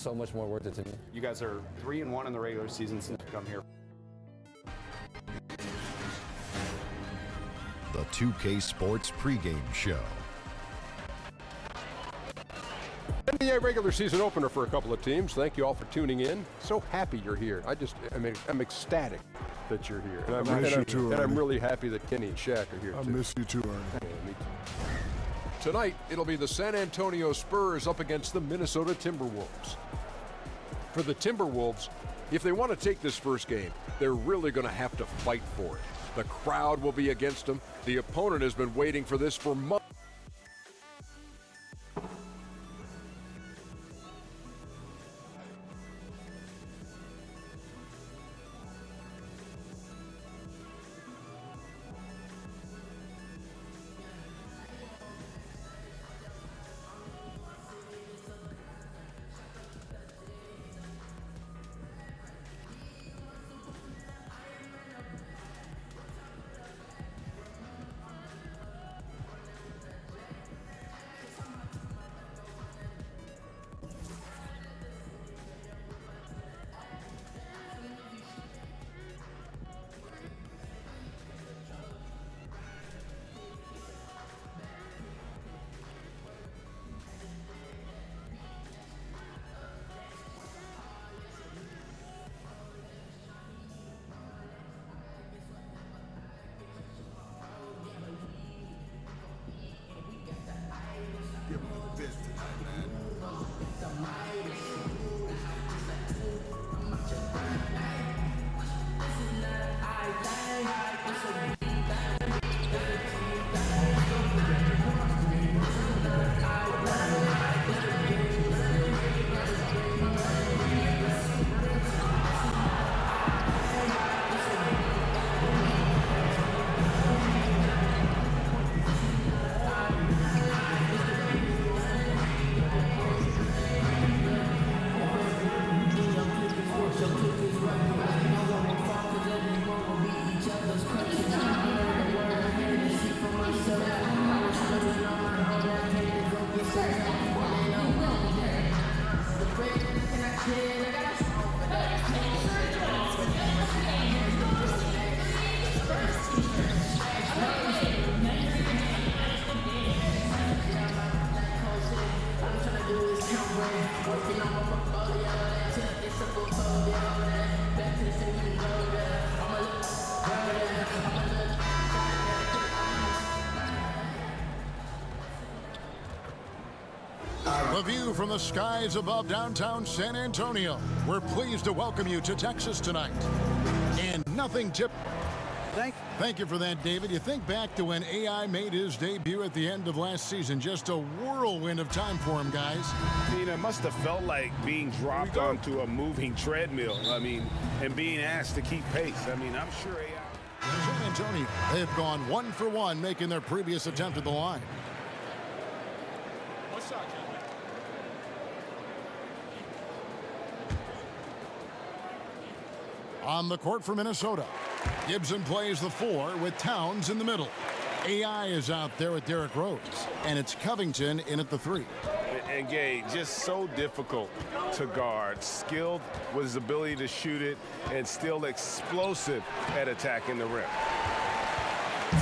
so much more worth it to me. You guys are 3-1 in the regular season since you come here. The 2K Sports pregame show. NBA regular season opener for a couple of teams. Thank you all for tuning in. So happy you're here. I'm ecstatic that you're here. I miss you too, and I'm Ernie. really happy that Kenny and Shaq are here too. I miss you too, Ernie. Yeah, me too. Tonight, it'll be the San Antonio Spurs up against the Minnesota Timberwolves. For the Timberwolves, if they want to take this first game, they're really going to have to fight for it. The crowd will be against them. The opponent has been waiting for this for months. A view from the skies above downtown San Antonio. We're pleased to welcome you to Texas tonight. And nothing tip. Thank you for that, David. You think back to when AI made his debut at the end of last season. Just a whirlwind of time for him, guys. I mean, it must have felt like being dropped onto a moving treadmill. I mean, and being asked to keep pace. I mean, I'm sure AI... San Antonio, they've gone 1 for 1, making their previous attempt at the line. On the court for Minnesota, Gibson plays the 4 with Towns in the middle. AI is out there with Derrick Rose, and it's Covington in at the 3. And Gay, just so difficult to guard. Skilled with his ability to shoot it, and still explosive at attacking the rim.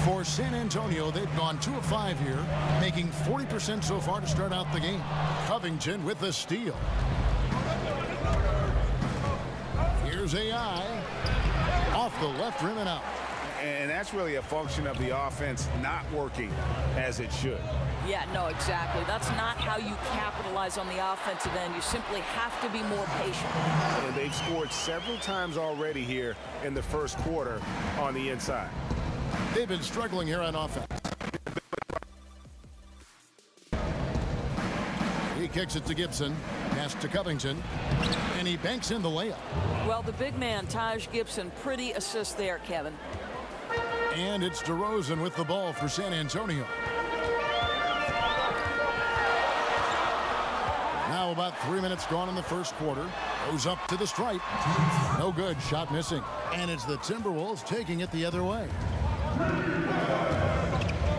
For San Antonio, they've gone 2 of 5 here, making 40% so far to start out the game. Covington with the steal. Here's AI. Off the left rim and out. And that's really a function of the offense not working as it should. Yeah, no, exactly. That's not how you capitalize on the offensive end. You simply have to be more patient. And they've scored several times already here in the first quarter on the inside. They've been struggling here on offense. He kicks it to Gibson, pass to Covington, and he banks in the layup. Well, the big man, Taj Gibson, pretty assist there, Kevin. And it's DeRozan with the ball for San Antonio. Now about 3 minutes gone in the first quarter. Goes up to the stripe. No good, shot missing. And it's the Timberwolves taking it the other way.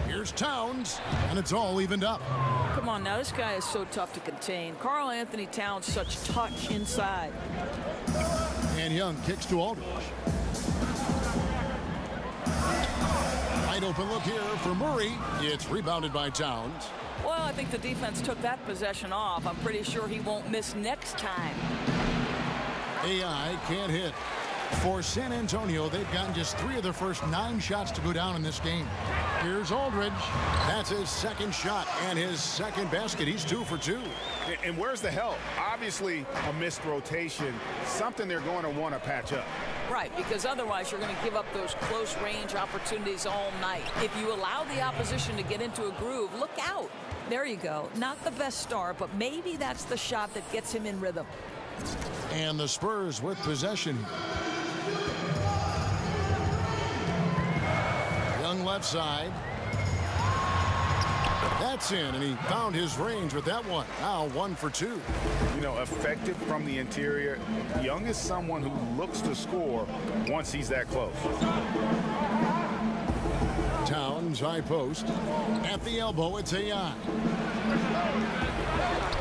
Here's Here's Towns, and it's all evened up. Come on now, this guy is so tough to contain. Karl Anthony Towns, such touch inside. And Young kicks to Aldridge. Wide open look here for Murray. It's rebounded by Towns. Well, I think the defense took that possession off. I'm pretty sure he won't miss next time. AI can't hit. For San Antonio, they've gotten just 3 of their first 9 shots to go down in this game. Here's Aldridge. That's his second shot and his second basket. He's 2 for 2. And where's the help? Obviously, a missed rotation, something they're going to want to patch up. Right, because otherwise you're going to give up those close range opportunities all night. If you allow the opposition to get into a groove, look out. There you go. Not the best start, but maybe that's the shot that gets him in rhythm. And the Spurs with possession. Young left side. That's in, and he found his range with that one. Now 1 for 2. You know, effective from the interior. Young is someone who looks to score once he's that close. Towns, high post. At the elbow, it's AI.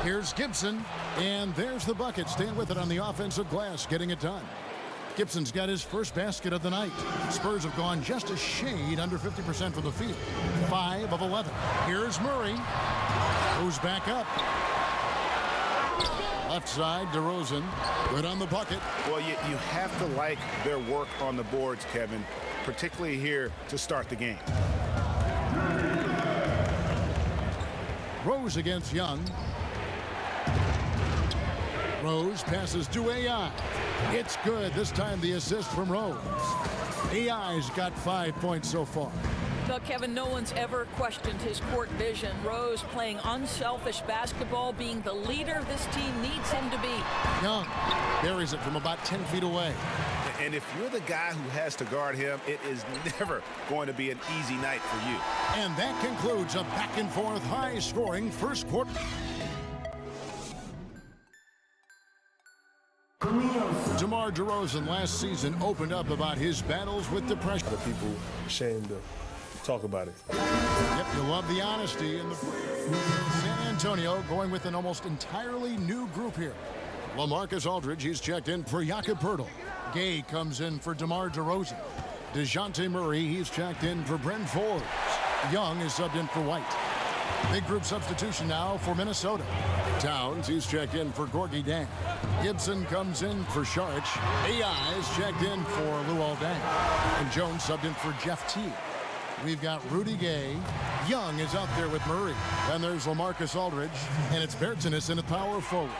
Here's Gibson, and there's the bucket. Staying with it on the offensive glass, getting it done. Gibson's got his first basket of the night. Spurs have gone just a shade under 50% from the field. 5 of 11. Here's Murray. Goes back up. Left side, DeRozan. Good on the bucket. Well, you have to like their work on the boards, Kevin, particularly here to start the game. Rose against Young. Rose passes to AI. It's good. This time the assist from Rose. AI's got 5 points so far. Well, Kevin, no one's ever questioned his court vision. Rose playing unselfish basketball, being the leader this team needs him to be. Young buries it from about 10 feet away. And if you're the guy who has to guard him, it is never going to be an easy night for you. And that concludes a back-and-forth, high-scoring first quarter. DeMar DeRozan last season opened up about his battles with depression. The people ashamed to talk about it. Yep, you love the honesty. And San Antonio going with an almost entirely new group here. LaMarcus Aldridge, he's checked in for Jakob Poeltl. Gay comes in for DeMar DeRozan. DeJounte Murray, he's checked in for Bryn Forbes. Young is subbed in for White. Big group substitution now for Minnesota. Towns, he's checked in for Gorgui Dieng. Gibson comes in for Saric. AI is checked in for Luol Deng. And Jones subbed in for Jeff Teague. We've got Rudy Gay. Young is out there with Murray. And there's LaMarcus Aldridge. And it's Bertans in the power forward.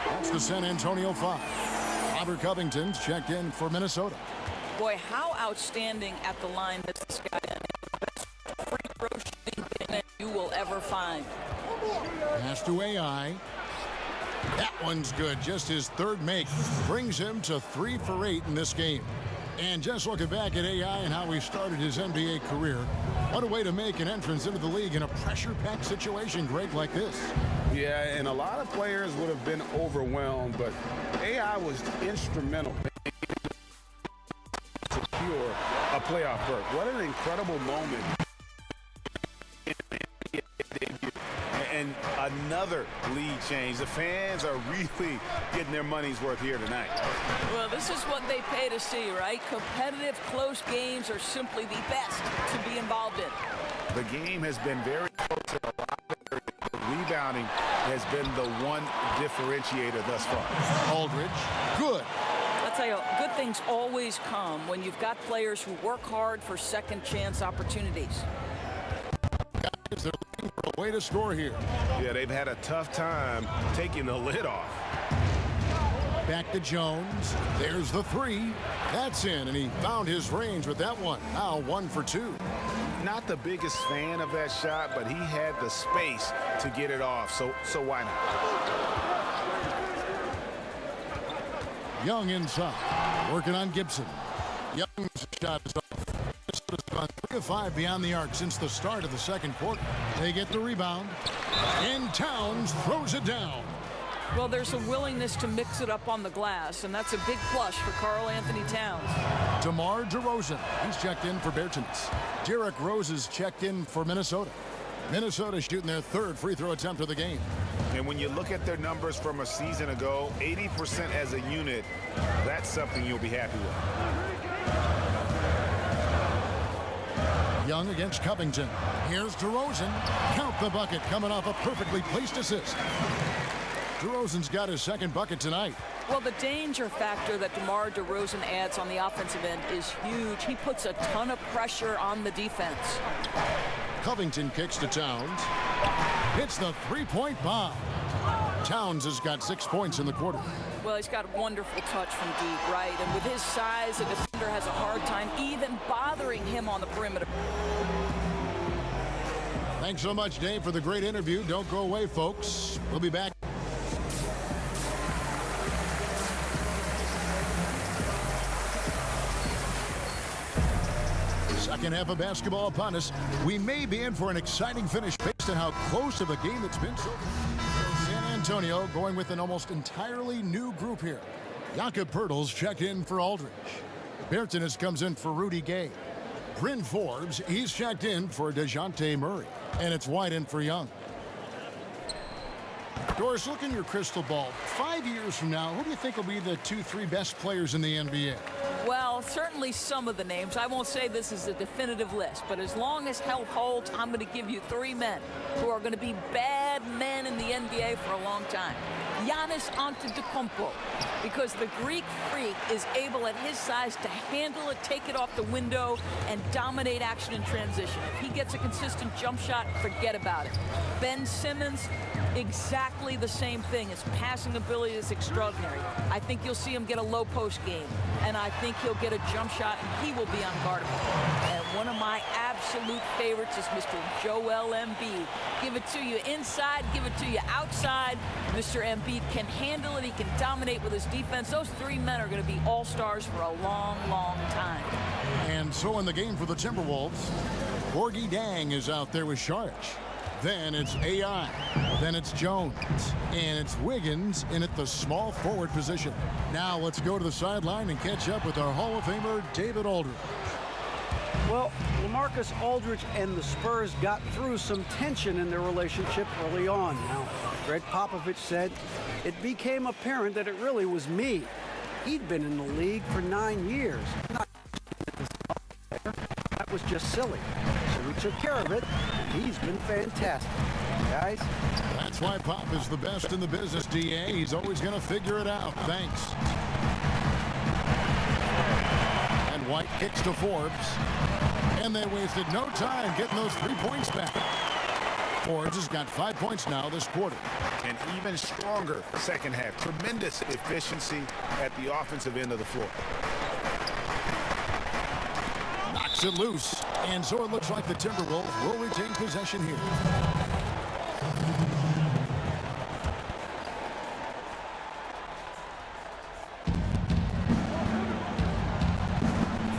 That's the San Antonio 5. Robert Covington's checked in for Minnesota. Boy, how outstanding at the line has this guy been. The best free throw shooting big man you will ever find. Pass to AI. That one's good. Just his third make brings him to 3 for 8 in this game. And just looking back at AI and how he started his NBA career, what a way to make an entrance into the league in a pressure-packed situation, Greg, like this. Yeah, and a lot of players would have been overwhelmed, but AI was instrumental to secure a playoff berth. What an incredible moment. And another lead change. The fans are really getting their money's worth here tonight. Well, this is what they pay to see, right? Competitive, close games are simply the best to be involved in. The game has been very close in a lot of areas. The rebounding has been the one differentiator thus far. Aldridge, good. I'll tell you, good things always come when you've got players who work hard for second chance opportunities. They're looking for a way to score here. Yeah, they've had a tough time taking the lid off. Back to Jones. There's the 3. That's in, and he found his range with that one. Now 1 for 2. Not the biggest fan of that shot, but he had the space to get it off, so why not? Young inside, working on Gibson. Young's shot is off. Minnesota's gone 3 of 5 beyond the arc since the start of the second quarter. They get the rebound, and Towns throws it down. Well, there's a willingness to mix it up on the glass, and that's a big plus for Karl Anthony Towns. DeMar DeRozan, he's checked in for Bertans. Derrick Rose is checked in for Minnesota. Minnesota shooting their third free throw attempt of the game. And when you look at their numbers from a season ago, 80% as a unit, that's something you'll be happy with. Young against Covington. Here's DeRozan. Count the bucket, coming off a perfectly placed assist. DeRozan's got his second bucket tonight. Well, the danger factor that DeMar DeRozan adds on the offensive end is huge. He puts a ton of pressure on the defense. Covington kicks to Towns. Hits the three-point bomb. Towns has got 6 points in the quarter. Well, he's got wonderful touch from deep, right? And with his size, a defender has a hard time even bothering him on the perimeter. Thanks so much, Dave, for the great interview. Don't go away, folks. We'll be back. Second half of basketball upon us. We may be in for an exciting finish based on how close of a game it's been so far. San Antonio going with an almost entirely new group here. Jakob Poeltl's checked in for Aldridge. Bertans comes in for Rudy Gay. Bryn Forbes, he's checked in for DeJounte Murray. And it's White in for Young. Doris, look in your crystal ball. 5 years from now, who do you think will be the 2-3 best players in the NBA? Well, certainly some of the names. I won't say this is a definitive list, but as long as health holds, I'm going to give you 3 men who are going to be bad men in the NBA for a long time. Giannis Antetokounmpo, because the Greek freak is able at his size to handle it, take it off the window, and dominate action in transition. If he gets a consistent jump shot, forget about it. Ben Simmons, exactly the same thing. His passing ability is extraordinary. I think you'll see him get a low post game, and I think he'll get a jump shot, and he will be unguardable. And one of my absolute favorites is Mr. Joel Embiid. Give it to you inside, give it to you outside. Mr. Embiid can handle it. He can dominate with his defense. Those 3 men are going to be all-stars for a long, long time. And so in the game for the Timberwolves, Gorgie Dang is out there with Saric. Then it's AI. Then it's Jones. And it's Wiggins in at the small forward position. Now let's go to the sideline and catch up with our Hall of Famer, David Aldridge. Well, LaMarcus Aldridge and the Spurs got through some tension in their relationship early on. Now, Greg Popovich said, it became apparent that it really was me. He'd been in the league for 9 years. That was just silly. So we took care of it, and he's been fantastic. Guys? That's why Pop is the best in the business, DA. He's always going to figure it out. Thanks. And White kicks to Forbes. And they wasted no time getting those 3 points back. Forbes has got 5 points now this quarter. An even stronger second half. Tremendous efficiency at the offensive end of the floor. Knocks it loose. And so it looks like the Timberwolves will retain possession here.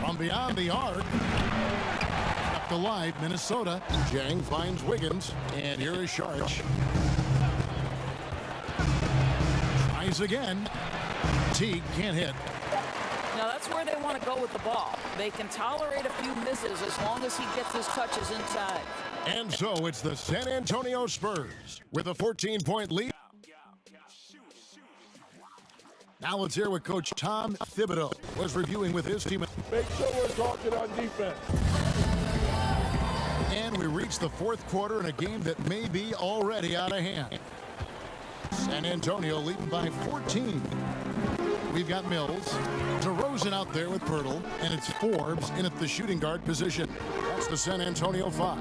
From beyond the arc. Up the live, Minnesota. Jang finds Wiggins. And here is Saric. Tries again. Teague can't hit. Now, that's where they want to go with the ball. They can tolerate a few misses as long as he gets his touches inside. And so it's the San Antonio Spurs with a 14-point lead. Now let's hear what Coach Tom Thibodeau was reviewing with his team. Make sure we're talking on defense. And we reach the fourth quarter in a game that may be already out of hand. San Antonio leading by 14. We've got Mills, DeRozan out there with Poeltl, and it's Forbes in at the shooting guard position. That's the San Antonio 5.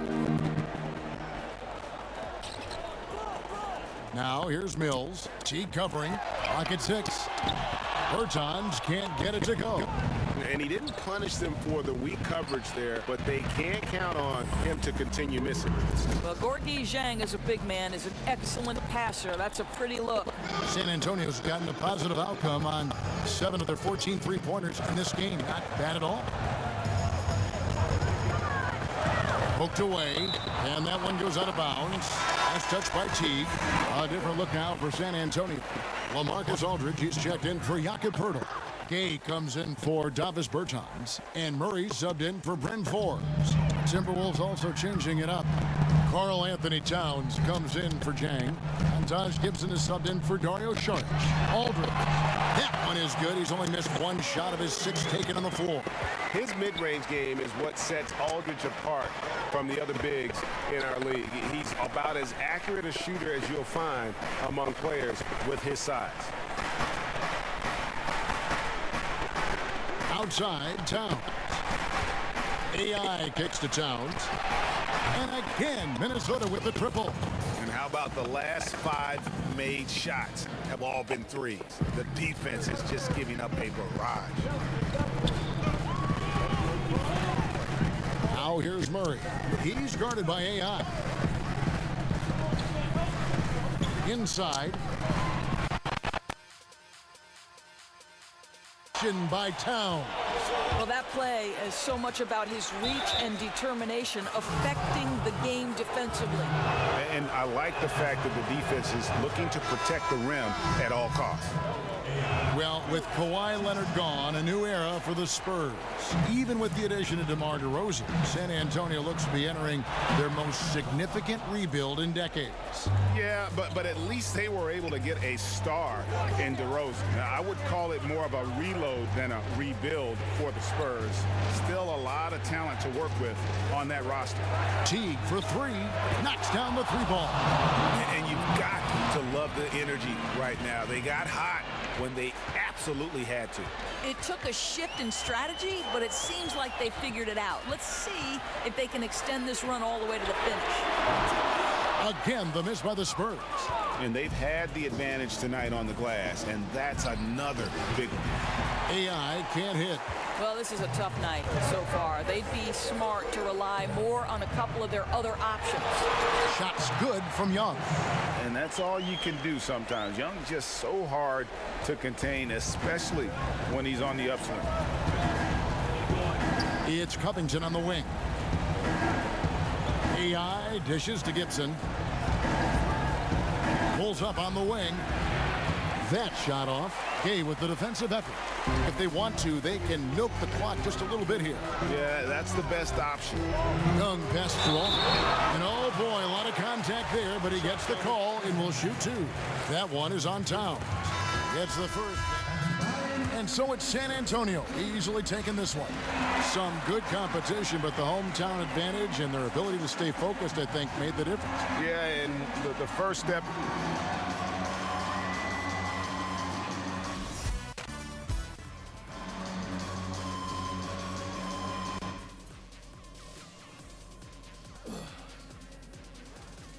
Now here's Mills. Teague covering. Pocket 6. Bertans can't get it to go. And he didn't punish them for the weak coverage there, but they can't count on him to continue missing. Well, Gorgie Dang, as a big man, is an excellent passer. That's a pretty look. San Antonio's gotten a positive outcome on 7 of their 14 three-pointers in this game. Not bad at all. Poked away, and that one goes out of bounds. That's touched by Teague. A different look now for San Antonio. LaMarcus Aldridge, he's checked in for Jakob Poeltl. Gay comes in for Davis Bertans, and Murray subbed in for Bryn Forbes. Timberwolves also changing it up. Karl Anthony Towns comes in for Jang, and Taj Gibson is subbed in for Dario Saric. Aldridge, that one is good. He's only missed one shot of his 6 taken on the floor. His mid-range game is what sets Aldridge apart from the other bigs in our league. He's about as accurate a shooter as you'll find among players with his size. Outside, Towns. AI kicks to Towns. And again, Minnesota with the triple. And how about the last 5 made shots have all been threes? The defense is just giving up a barrage. Now here's Murray. He's guarded by AI. Inside. By Towns. Well, that play is so much about his reach and determination affecting the game defensively. And I like the fact that the defense is looking to protect the rim at all costs. Well, with Kawhi Leonard gone, a new era for the Spurs. Even with the addition of DeMar DeRozan, San Antonio looks to be entering their most significant rebuild in decades. Yeah, but at least they were able to get a star in DeRozan. Now, I would call it more of a reload than a rebuild for the Spurs. Still a lot of talent to work with on that roster. Teague for 3, knocks down the 3-ball. And you've got to love the energy right now. They got hot when they absolutely had to. It took a shift in strategy, but it seems like they figured it out. Let's see if they can extend this run all the way to the finish. Again, the miss by the Spurs. And they've had the advantage tonight on the glass, and that's another big one. AI can't hit. Well, this is a tough night so far. They'd be smart to rely more on a couple of their other options. Shots good from Young. And that's all you can do sometimes. Young's just so hard to contain, especially when he's on the upswing. It's Covington on the wing. AI dishes to Gibson. Pulls up on the wing. That shot off. Gay with the defensive effort. If they want to, they can milk the clock just a little bit here. Yeah, that's the best option. Young pass to him. And oh boy, a lot of contact there, but he gets the call and will shoot 2. That one is on Towns. Gets the first. And so it's San Antonio easily taking this one. Some good competition, but the hometown advantage and their ability to stay focused, I think, made the difference. Yeah, and the first step.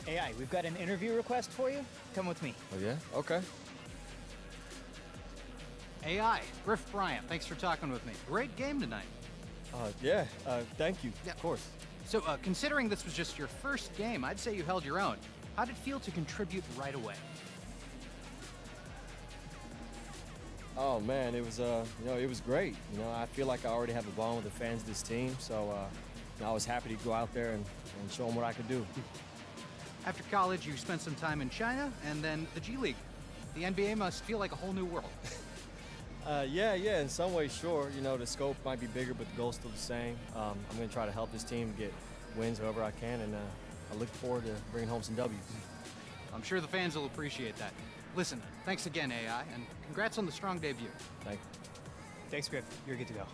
AI, we've got an interview request for you. Come with me. Oh, yeah? Okay. AI, Griff Bryant, thanks for talking with me. Great game tonight. Yeah, thank you. Yeah. Of course. So, considering this was just your first game, I'd say you held your own. How did it feel to contribute right away? Oh, man, it was, it was great. I feel like I already have a bond with the fans of this team, so I was happy to go out there and show them what I could do. After college, you spent some time in China and then the G League. The NBA must feel like a whole new world. Yeah, in some ways, sure. The scope might be bigger, but the goal's still the same. I'm going to try to help this team get wins however I can, and I look forward to bringing home some W's. I'm sure the fans will appreciate that. Listen, thanks again, AI, and congrats on the strong debut. Thank you. Thanks, Griff. You're good to go.